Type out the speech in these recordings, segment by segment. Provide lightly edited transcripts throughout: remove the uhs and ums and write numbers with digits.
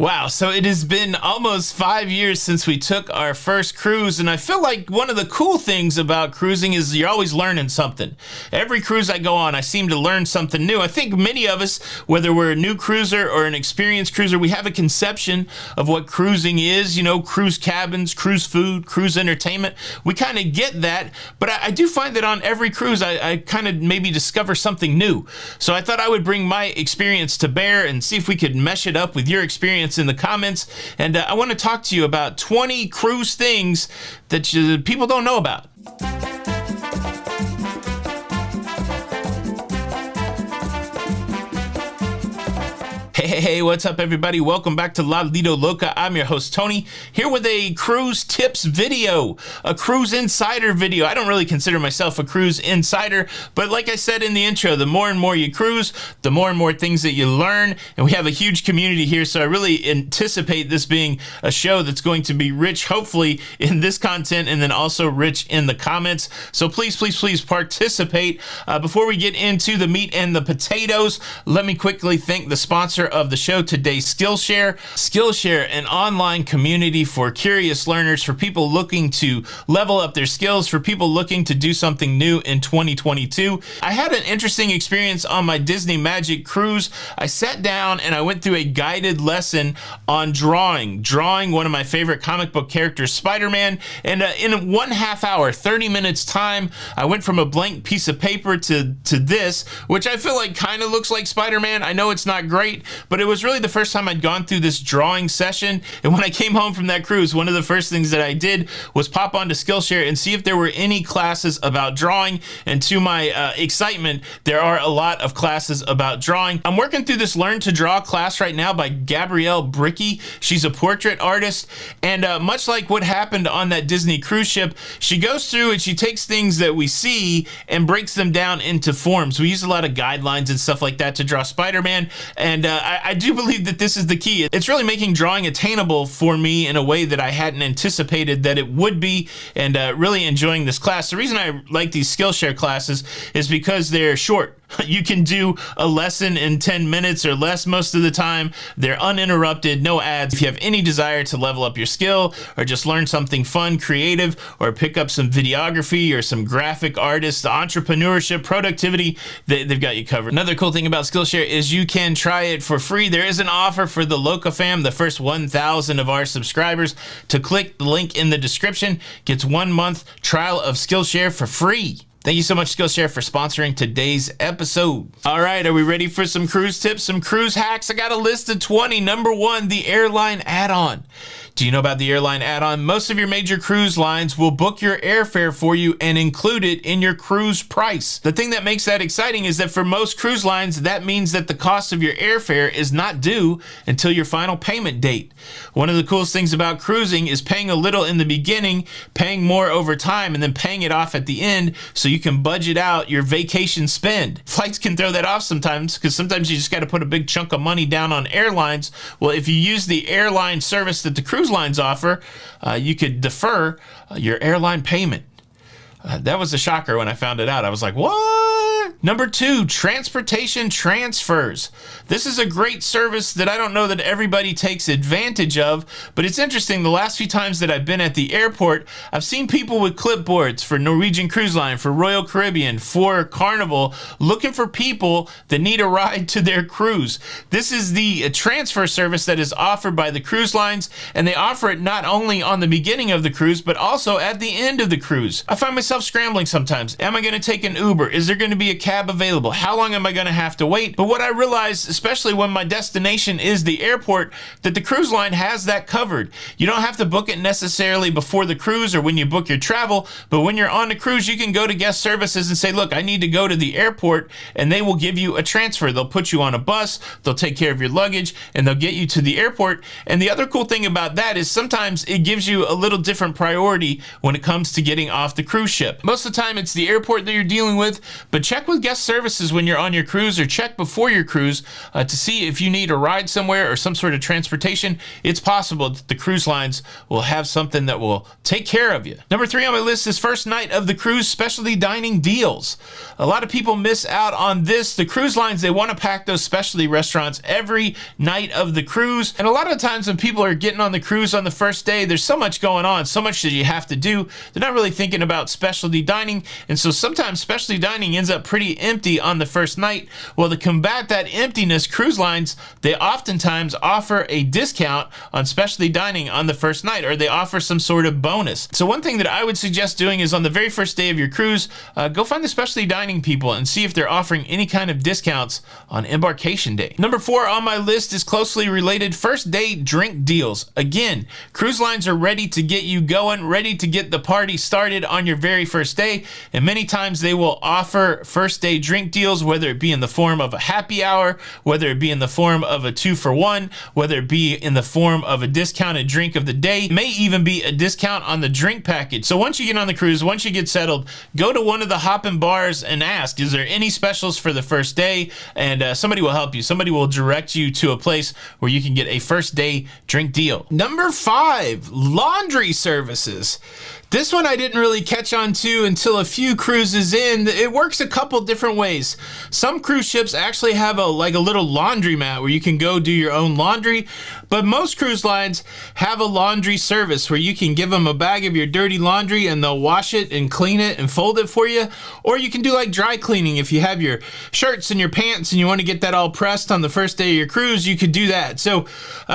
Wow, so it has been almost 5 years since we took our first cruise, and I feel like one of the cool things about cruising is you're always learning something. Every cruise I go on, I seem to learn something new. I think many of us, whether we're a new cruiser or an experienced cruiser, we have a conception of what cruising is, cruise cabins, cruise food, cruise entertainment. We kind of get that, but I do find that on every cruise, I kind of maybe discover something new. So I thought I would bring my experience to bear and see if we could mesh it up with your experience in the comments. And I want to talk to you about 20 cruise things that people don't know about. Hey, what's up everybody? Welcome back to Lido, Loca. I'm your host Tony, here with a cruise tips video, a cruise insider video. I don't really consider myself a cruise insider, but like I said in the intro, the more and more you cruise, the more and more things that you learn, and we have a huge community here, so I really anticipate this being a show that's going to be rich, hopefully, in this content, and then also rich in the comments. So please participate. Before we get into the meat and the potatoes, let me quickly thank the sponsor of the show today, Skillshare. Skillshare, an online community for curious learners, for people looking to level up their skills, for people looking to do something new in 2022. I had an interesting experience on my Disney Magic cruise. I sat down and I went through a guided lesson on drawing one of my favorite comic book characters, Spider-Man, and in 1/2 hour, 30 minutes time, I went from a blank piece of paper to this, which I feel like kind of looks like Spider-Man. I know it's not great, but it was really the first time I'd gone through this drawing session. And when I came home from that cruise, one of the first things that I did was pop onto Skillshare and see if there were any classes about drawing. And to my excitement, there are a lot of classes about drawing. I'm working through this Learn to Draw class right now by Gabrielle Bricky. She's a portrait artist. And much like what happened on that Disney cruise ship, she goes through and she takes things that we see and breaks them down into forms. We use a lot of guidelines and stuff like that to draw Spider-Man. And I do believe that this is the key. It's really making drawing attainable for me in a way that I hadn't anticipated that it would be, and really enjoying this class. The reason I like these Skillshare classes is because they're short. You can do a lesson in 10 minutes or less most of the time. They're uninterrupted, no ads. If you have any desire to level up your skill or just learn something fun, creative, or pick up some videography or some graphic artists, entrepreneurship, productivity, they've got you covered. Another cool thing about Skillshare is you can try it for free. There is an offer for the locafam, the first 1,000 of our subscribers, to click the link in the description, gets 1 month trial of Skillshare for free. Thank you so much, Skillshare, for sponsoring today's episode. All right, are we ready for some cruise tips, some cruise hacks? I got a list of 20. Number 1, the Airline Addon. Do you know about the Airline Addon? Most of your major cruise lines will book your airfare for you and include it in your cruise price. The thing that makes that exciting is that for most cruise lines, that means that the cost of your airfare is not due until your final payment date. One of the coolest things about cruising is paying a little in the beginning, paying more over time, and then paying it off at the end so you can budget out your vacation spend. Flights can throw that off sometimes because sometimes you just got to put a big chunk of money down on airlines. Well, if you use the airline service that the cruise lines offer, you could defer your airline payment. That was a shocker when I found it out. I was like, what? Number 2, transportation transfers. This is a great service that I don't know that everybody takes advantage of, but it's interesting. The last few times that I've been at the airport, I've seen people with clipboards for Norwegian Cruise Line, for Royal Caribbean, for Carnival, looking for people that need a ride to their cruise. This is the transfer service that is offered by the cruise lines, and they offer it not only on the beginning of the cruise, but also at the end of the cruise. I find myself scrambling sometimes. Am I going to take an Uber? Is there going to be a cab available? How long am I going to have to wait? But what I realized, especially when my destination is the airport, that the cruise line has that covered. You don't have to book it necessarily before the cruise or when you book your travel, but when you're on the cruise, you can go to guest services and say, look, I need to go to the airport, and they will give you a transfer. They'll put you on a bus, they'll take care of your luggage, and they'll get you to the airport. And the other cool thing about that is sometimes it gives you a little different priority when it comes to getting off the cruise ship. Most of the time it's the airport that you're dealing with, but check with with guest services when you're on your cruise, or check before your cruise to see if you need a ride somewhere or some sort of transportation. It's possible that the cruise lines will have something that will take care of you. Number 3 on my list is first night of the cruise specialty dining deals. A lot of people miss out on this. The cruise lines, they want to pack those specialty restaurants every night of the cruise. And a lot of times when people are getting on the cruise on the first day, there's so much going on, so much that you have to do. They're not really thinking about specialty dining. And so sometimes specialty dining ends up pretty empty on the first night. Well, to combat that emptiness, cruise lines, they oftentimes offer a discount on specialty dining on the first night, or they offer some sort of bonus. So one thing that I would suggest doing is on the very first day of your cruise, go find the specialty dining people and see if they're offering any kind of discounts on embarkation day. Number 4 on my list is closely related: first day drink deals. Again, cruise lines are ready to get you going, ready to get the party started on your very first day, and many times they will offer first day drink deals, whether it be in the form of a happy hour, whether it be in the form of a 2-for-1, whether it be in the form of a discounted drink of the day. It may even be a discount on the drink package. So once you get on the cruise, once you get settled, go to one of the hop-in bars and ask, is there any specials for the first day? And somebody will help you. Somebody will direct you to a place where you can get a first day drink deal. Number 5, laundry services. This one I didn't really catch on to until a few cruises in. It works a couple different ways. Some cruise ships actually have a little laundromat where you can go do your own laundry, but most cruise lines have a laundry service where you can give them a bag of your dirty laundry and they'll wash it and clean it and fold it for you. Or you can do like dry cleaning. If you have your shirts and your pants and you want to get that all pressed on the first day of your cruise, you could do that. So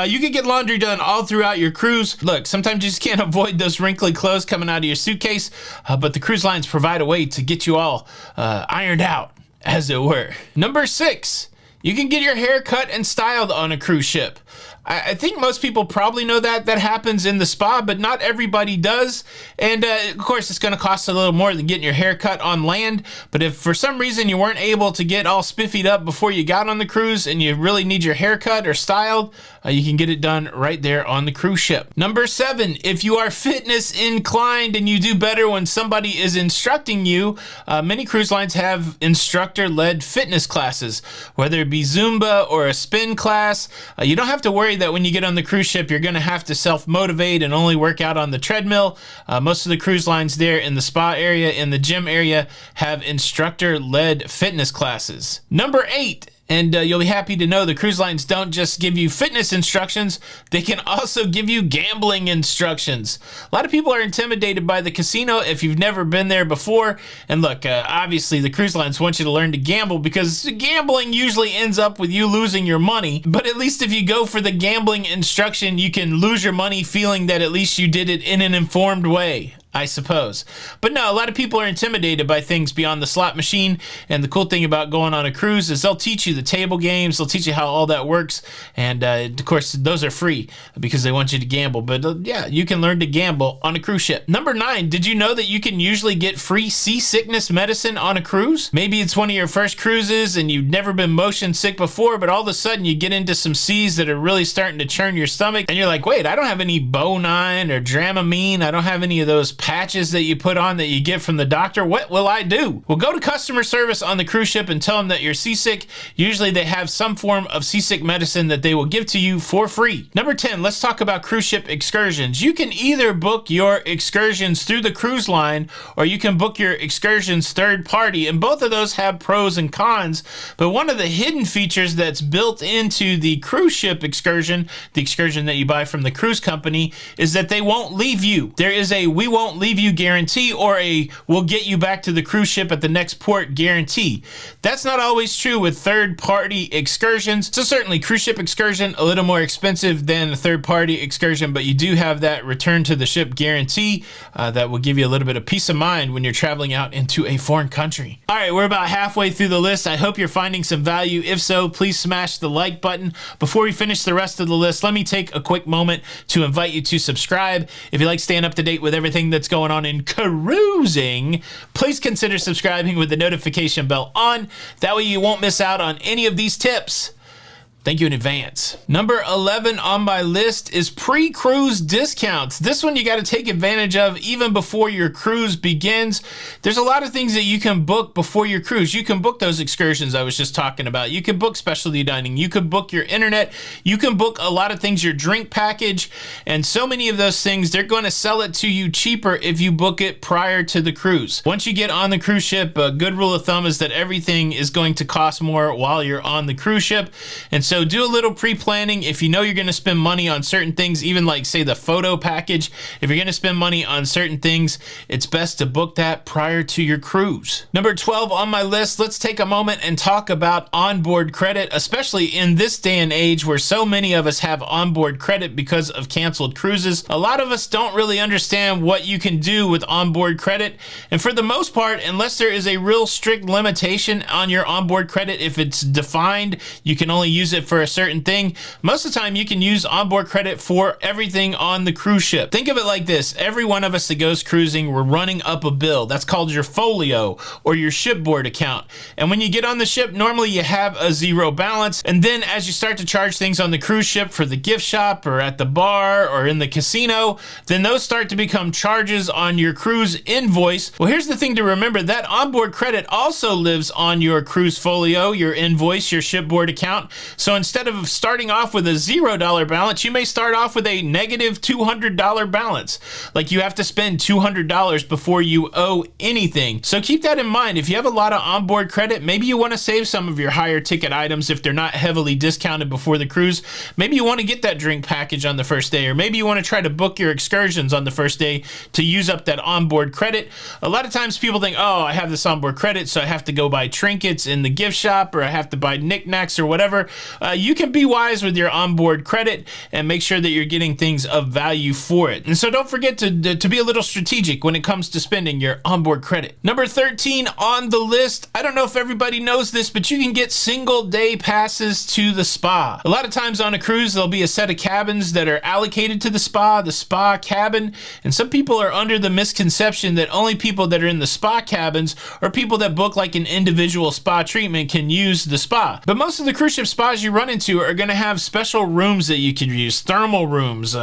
you could get laundry done all throughout your cruise. Look, sometimes you just can't avoid those wrinkly clothes coming out of your suitcase, but the cruise lines provide a way to get you all ironed out, as it were. Number 6, you can get your hair cut and styled on a cruise ship. I think most people probably know that happens in the spa, but not everybody does. And of course, it's going to cost a little more than getting your hair cut on land. But if for some reason you weren't able to get all spiffied up before you got on the cruise and you really need your hair cut or styled, you can get it done right there on the cruise ship. Number 7, if you are fitness inclined and you do better when somebody is instructing you, many cruise lines have instructor-led fitness classes, whether it be Zumba or a spin class. You don't have to worry that when you get on the cruise ship, you're going to have to self-motivate and only work out on the treadmill. Most of the cruise lines there in the spa area, in the gym area, have instructor-led fitness classes. Number 8, and you'll be happy to know the cruise lines don't just give you fitness instructions, they can also give you gambling instructions. A lot of people are intimidated by the casino if you've never been there before. And look, obviously the cruise lines want you to learn to gamble because gambling usually ends up with you losing your money. But at least if you go for the gambling instruction, you can lose your money feeling that at least you did it in an informed way, I suppose. But no, a lot of people are intimidated by things beyond the slot machine. And the cool thing about going on a cruise is they'll teach you the table games. They'll teach you how all that works. And of course, those are free because they want you to gamble. But yeah, you can learn to gamble on a cruise ship. Number 9, did you know that you can usually get free seasickness medicine on a cruise? Maybe it's one of your first cruises and you've never been motion sick before, but all of a sudden you get into some seas that are really starting to churn your stomach. And you're like, wait, I don't have any Bonine or Dramamine. I don't have any of those patches that you put on that you get from the doctor. What will I do? Well, go to customer service on the cruise ship and tell them that you're seasick. Usually they have some form of seasick medicine that they will give to you for free. Number 10, let's talk about cruise ship excursions. You can either book your excursions through the cruise line or you can book your excursions third party, and both of those have pros and cons. But one of the hidden features that's built into the cruise ship excursion, the excursion that you buy from the cruise company, is that they won't leave you. There is a "we won't leave you" guarantee or a "we'll get you back to the cruise ship at the next port" guarantee. That's not always true with third-party excursions. So certainly cruise ship excursion a little more expensive than a third-party excursion, but you do have that return to the ship guarantee that will give you a little bit of peace of mind when you're traveling out into a foreign country. All right, we're about halfway through the list. I hope you're finding some value. If so, please smash the like button. Before we finish the rest of the list, let me take a quick moment to invite you to subscribe. If you like staying up to date with everything that's going on in cruising, please consider subscribing with the notification bell on. That way you won't miss out on any of these tips. Thank you in advance. Number 11 on my list is pre-cruise discounts. This one you got to take advantage of even before your cruise begins. There's a lot of things that you can book before your cruise. You can book those excursions I was just talking about. You can book specialty dining. You can book your internet. You can book a lot of things, your drink package, and so many of those things, they're going to sell it to you cheaper if you book it prior to the cruise. Once you get on the cruise ship, a good rule of thumb is that everything is going to cost more while you're on the cruise ship. And so do a little pre-planning. If you know you're going to spend money on certain things, even like say the photo package, if you're going to spend money on certain things, it's best to book that prior to your cruise. Number 12 on my list, let's take a moment and talk about onboard credit, especially in this day and age where so many of us have onboard credit because of canceled cruises. A lot of us don't really understand what you can do with onboard credit. And for the most part, unless there is a real strict limitation on your onboard credit, if it's defined, you can only use it for a certain thing. Most of the time you can use onboard credit for everything on the cruise ship. Think of it like this. Every one of us that goes cruising, we're running up a bill. That's called your folio or your shipboard account. And when you get on the ship, normally you have a zero balance. And then as you start to charge things on the cruise ship for the gift shop or at the bar or in the casino, then those start to become charges on your cruise invoice. Well, here's the thing to remember, that onboard credit also lives on your cruise folio, your invoice, your shipboard account. So instead of starting off with a $0 balance, you may start off with a negative $200 balance. Like you have to spend $200 before you owe anything. So keep that in mind. If you have a lot of onboard credit, maybe you want to save some of your higher ticket items if they're not heavily discounted before the cruise. Maybe you want to get that drink package on the first day, or maybe you want to try to book your excursions on the first day to use up that onboard credit. A lot of times people think, oh, I have this onboard credit, so I have to go buy trinkets in the gift shop, or I have to buy knickknacks or whatever. You can be wise with your onboard credit and make sure that you're getting things of value for it. And so don't forget to be a little strategic when it comes to spending your onboard credit. Number 13 on the list, I don't know if everybody knows this, but you can get single day passes to the spa. A lot of times on a cruise, there'll be a set of cabins that are allocated to the spa cabin. And some people are under the misconception that only people that are in the spa cabins or people that book like an individual spa treatment can use the spa. But most of the cruise ship spas you run into are going to have special rooms that you can use, thermal rooms,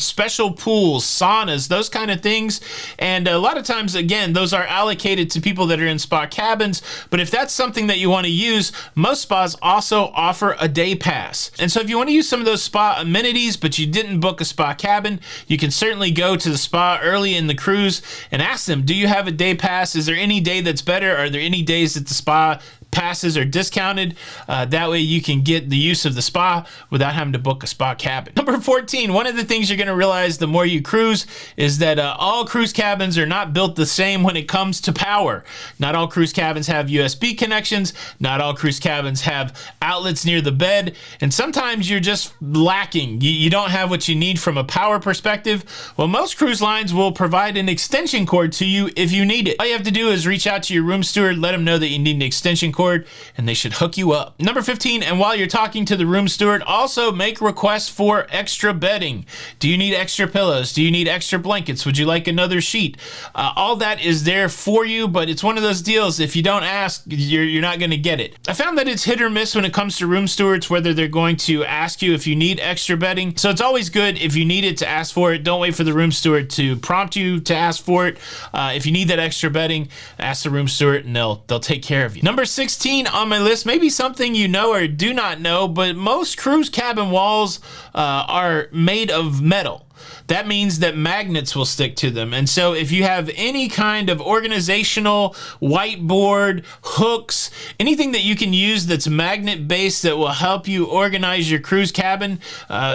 special pools, saunas, those kind of things. And a lot of times, again, those are allocated to people that are in spa cabins. But if that's something that you want to use, most spas also offer a day pass. And so if you want to use some of those spa amenities, but you didn't book a spa cabin, you can certainly go to the spa early in the cruise and ask them, do you have a day pass? Is there any day that's better? Are there any days that the spa passes are discounted? That way you can get the use of the spa without having to book a spa cabin. Number 14, one of the things you're going to realize the more you cruise is that all cruise cabins are not built the same when it comes to power. Not all cruise cabins have USB connections. Not all cruise cabins have outlets near the bed. And sometimes you're just lacking. You don't have what you need from a power perspective. Well, most cruise lines will provide an extension cord to you if you need it. All you have to do is reach out to your room steward, let them know that you need an extension cord, and they should hook you up. Number 15, and while you're talking to the room steward, also make requests for extra bedding. Do you need extra pillows? Do you need extra blankets? Would you like another sheet? All that is there for you, but it's one of those deals, if you don't ask, you're not going to get it. I found that it's hit or miss when it comes to room stewards, whether they're going to ask you if you need extra bedding. So it's always good if you need it to ask for it. Don't wait for the room steward to prompt you to ask for it. If you need that extra bedding, ask the room steward and they'll take care of you. Number 16 on my list, maybe something you know or do not know, but most cruise cabin walls are made of metal. That means that magnets will stick to them. And so if you have any kind of organizational whiteboard, hooks, anything that you can use that's magnet based that will help you organize your cruise cabin,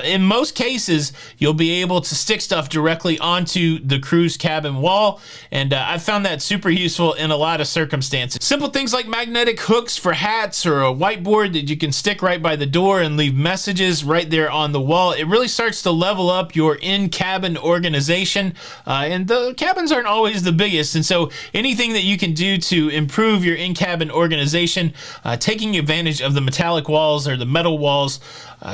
in most cases, you'll be able to stick stuff directly onto the cruise cabin wall. And I've found that super useful in a lot of circumstances. Simple things like magnetic hooks for hats or a whiteboard that you can stick right by the door and leave messages right there on the wall. It really starts to level up your in-cabin organization. And the cabins aren't always the biggest, and so anything that you can do to improve your in-cabin organization, taking advantage of the metallic walls or the metal walls,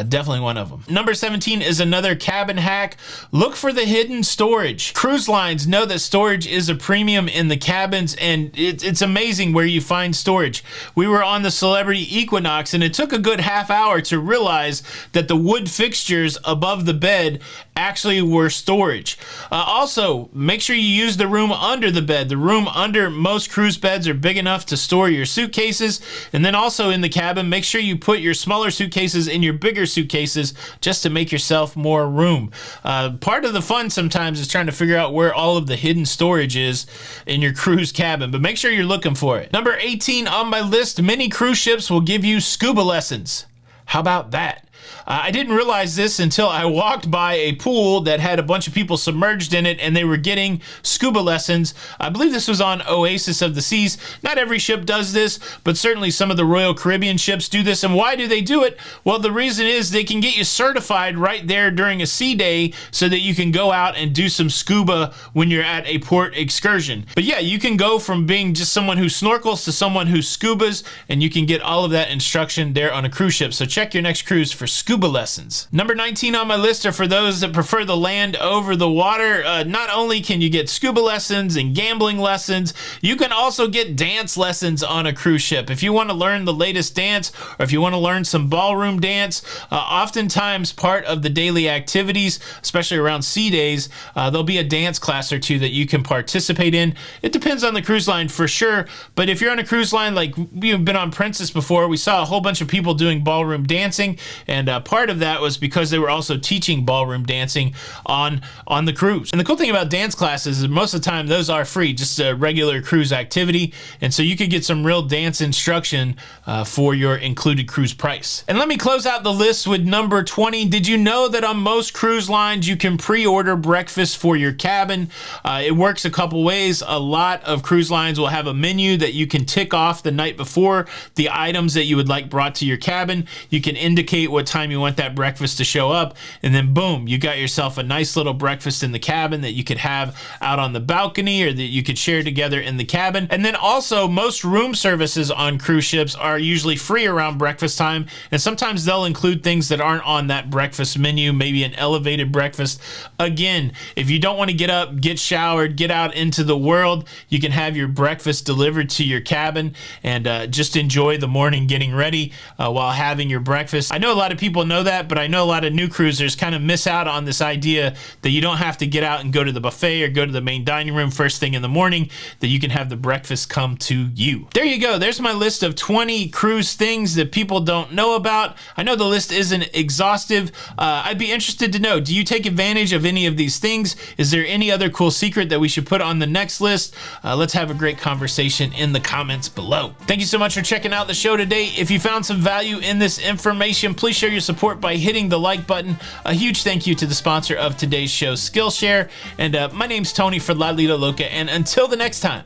definitely one of them. Number 17 is another cabin hack. Look for the hidden storage. Cruise lines know that storage is a premium in the cabins, and it's amazing where you find storage. We were on the Celebrity Equinox, and it took a good half hour to realize that the wood fixtures above the bed actually were storage. Also, make sure you use the room under the bed. The room under most cruise beds are big enough to store your suitcases, and then also in the cabin, make sure you put your smaller suitcases in your bigger suitcases just to make yourself more room. Part of the fun sometimes is trying to figure out where all of the hidden storage is in your cruise cabin, but make sure you're looking for it. Number 18 on my list, many cruise ships will give you scuba lessons. How about that? I didn't realize this until I walked by a pool that had a bunch of people submerged in it, and they were getting scuba lessons. I believe this was on Oasis of the Seas. Not every ship does this, but certainly some of the Royal Caribbean ships do this. And why do they do it? Well, the reason is they can get you certified right there during a sea day so that you can go out and do some scuba when you're at a port excursion. But yeah, you can go from being just someone who snorkels to someone who scubas, and you can get all of that instruction there on a cruise ship. So check your next cruise for scuba lessons. Number 19 on my list are for those that prefer the land over the water. Not only can you get scuba lessons and gambling lessons, you can also get dance lessons on a cruise ship. If you want to learn the latest dance, or if you want to learn some ballroom dance, oftentimes part of the daily activities, especially around sea days, there'll be a dance class or two that you can participate in. It depends on the cruise line for sure, but if you're on a cruise line like we've been on Princess before, we saw a whole bunch of people doing ballroom dancing, and part of that was because they were also teaching ballroom dancing on the cruise. And the cool thing about dance classes is most of the time those are free, just a regular cruise activity, and so you could get some real dance instruction for your included cruise price. And let me close out the list with number 20. Did you know that on most cruise lines you can pre-order breakfast for your cabin? It works a couple ways. A lot of cruise lines will have a menu that you can tick off the night before the items that you would like brought to your cabin. You can indicate what time you want that breakfast to show up, and then boom, you got yourself a nice little breakfast in the cabin that you could have out on the balcony, or that you could share together in the cabin. And then also, most room services on cruise ships are usually free around breakfast time, and sometimes they'll include things that aren't on that breakfast menu, maybe an elevated breakfast. Again, if you don't want to get up, get showered, get out into the world, you can have your breakfast delivered to your cabin and just enjoy the morning getting ready while having your breakfast. I know a lot of people know that, but I know a lot of new cruisers kind of miss out on this idea that you don't have to get out and go to the buffet or go to the main dining room first thing in the morning, that you can have the breakfast come to you. There you go. There's my list of 20 cruise things that people don't know about. I know the list isn't exhaustive. I'd be interested to know, do you take advantage of any of these things? Is there any other cool secret that we should put on the next list? Let's have a great conversation in the comments below. Thank you so much for checking out the show today. If you found some value in this information, please show your support by hitting the like button. A huge thank you to the sponsor of today's show, Skillshare. And my name's Tony for Lido Loca, and until the next time,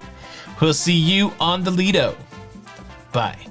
we'll see you on the Lido. Bye.